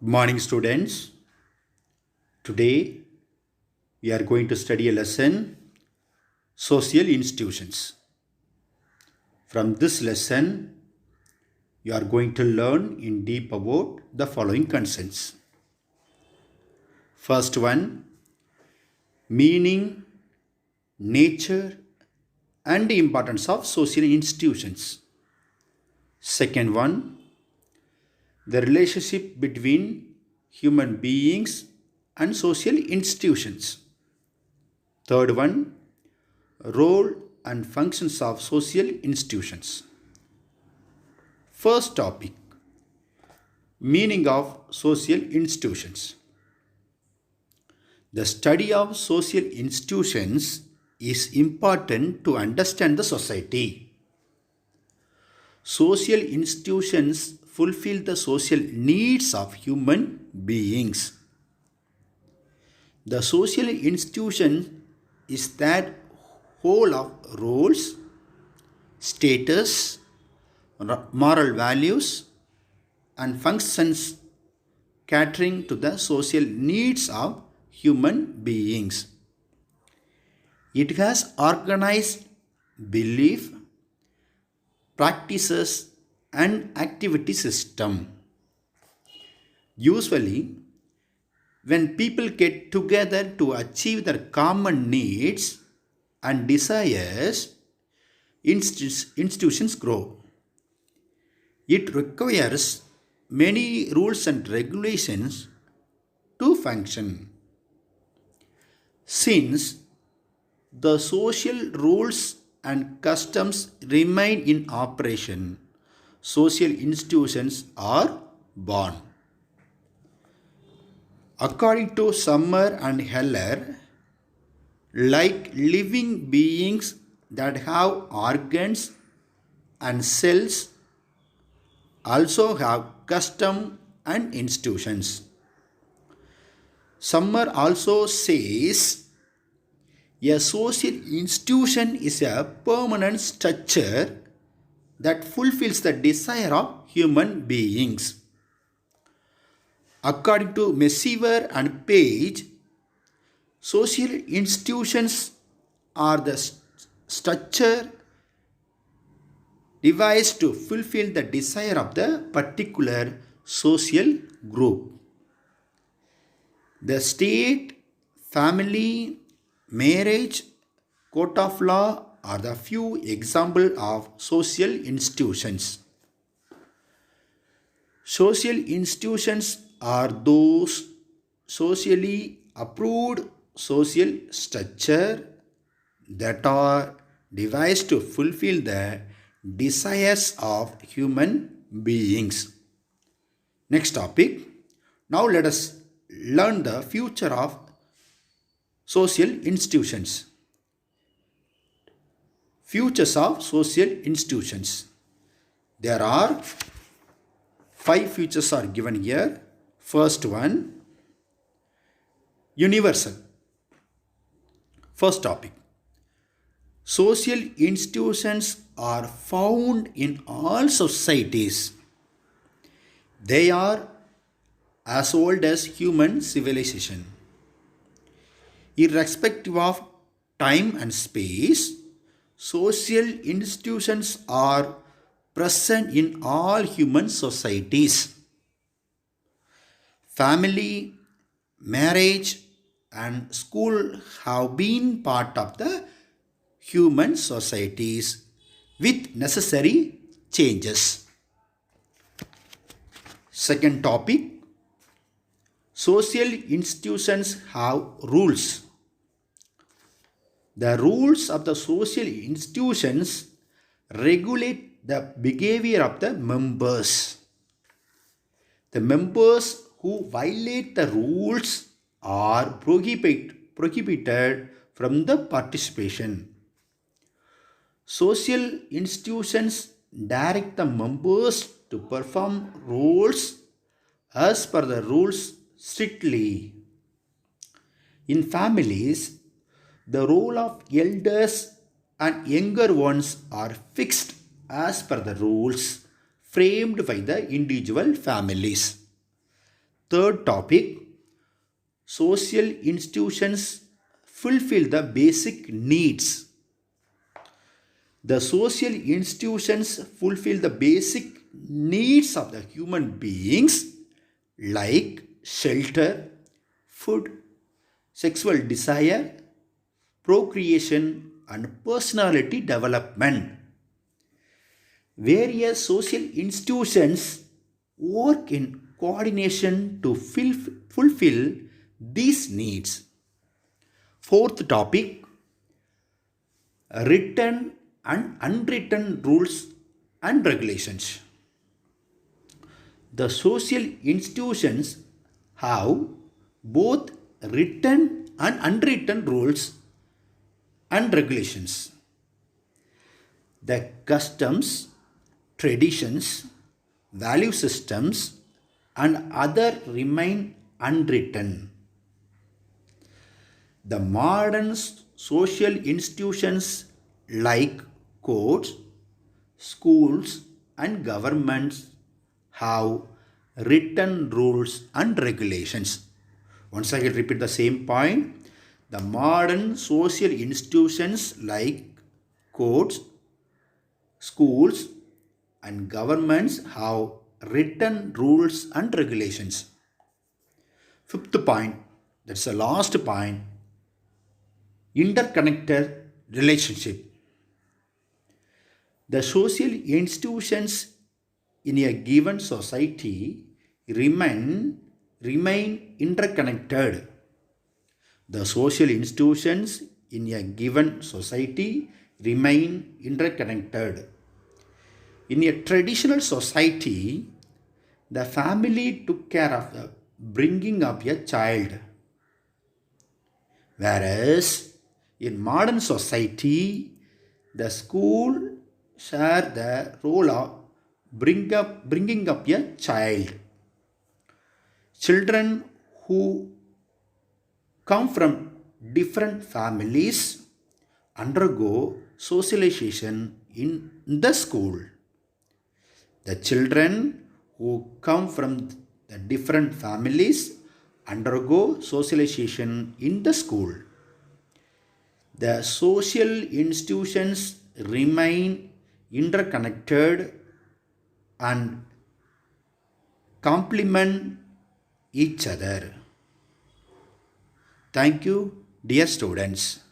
Morning, students. Today we are going to study a lesson social institutions. From this lesson, you are going to learn in deep about the following concepts. First one, meaning, nature, and importance of social institutions. Second one, the relationship between human beings and social institutions. Third one, role and functions of social institutions. First topic, meaning of social institutions. The study of social institutions is important to understand the society. Social institutions fulfill the social needs of human beings. The social institution is that whole of roles, status, moral values, and functions catering to the social needs of human beings. It has organized belief, practices, and activity system. Usually, when people get together to achieve their common needs and desires, institutions grow. It requires many rules and regulations to function. Since the social rules and customs remain in operation, social institutions are born. According to Summer and Heller, like living beings that have organs and cells also have custom and institutions. Summer also says a social institution is a permanent structure that fulfills the desire of human beings. According to Messiver and Page, social institutions are the structure devised to fulfill the desire of the particular social group. The state, family, marriage, court of law are the few examples of social institutions. Social institutions are those socially approved social structure that are devised to fulfill the desires of human beings. Next topic. Now let us learn the future of social institutions. Futures of social institutions. There are 5 futures are given here. First one, universal. First topic. Social institutions are found in all societies. They are as old as human civilization. Irrespective of time and space, social institutions are present in all human societies. Family, marriage, and school have been part of the human societies with necessary changes. Second topic, social institutions have rules. The rules of the social institutions regulate the behavior of the members. The members who violate the rules are prohibited from the participation. Social institutions direct the members to perform roles as per the rules strictly. In families, the role of elders and younger ones are fixed as per the rules framed by the individual families. Third topic, social institutions fulfill the basic needs. The social institutions fulfill the basic needs of the human beings like shelter, food, sexual desire, procreation, and personality development. Various social institutions work in coordination to fulfill these needs. Fourth topic, written and unwritten rules and regulations. The social institutions have both written and unwritten rules and regulations. The customs, traditions, value systems, and other remain unwritten. The modern social institutions like courts, schools, and governments have written rules and regulations. Once I repeat the same point. The modern social institutions like courts, schools, and governments have written rules and regulations. Fifth point, that's the last point, interconnected relationship. The social institutions in a given society remain interconnected. The social institutions in a given society remain interconnected. In a traditional society, the family took care of the bringing up a child. Whereas in modern society, the school share the role of bringing up a child. Children who come from different families undergo socialization in the school. The children who come from the different families undergo socialization in the school. The social institutions remain interconnected and complement each other. Thank you, dear students.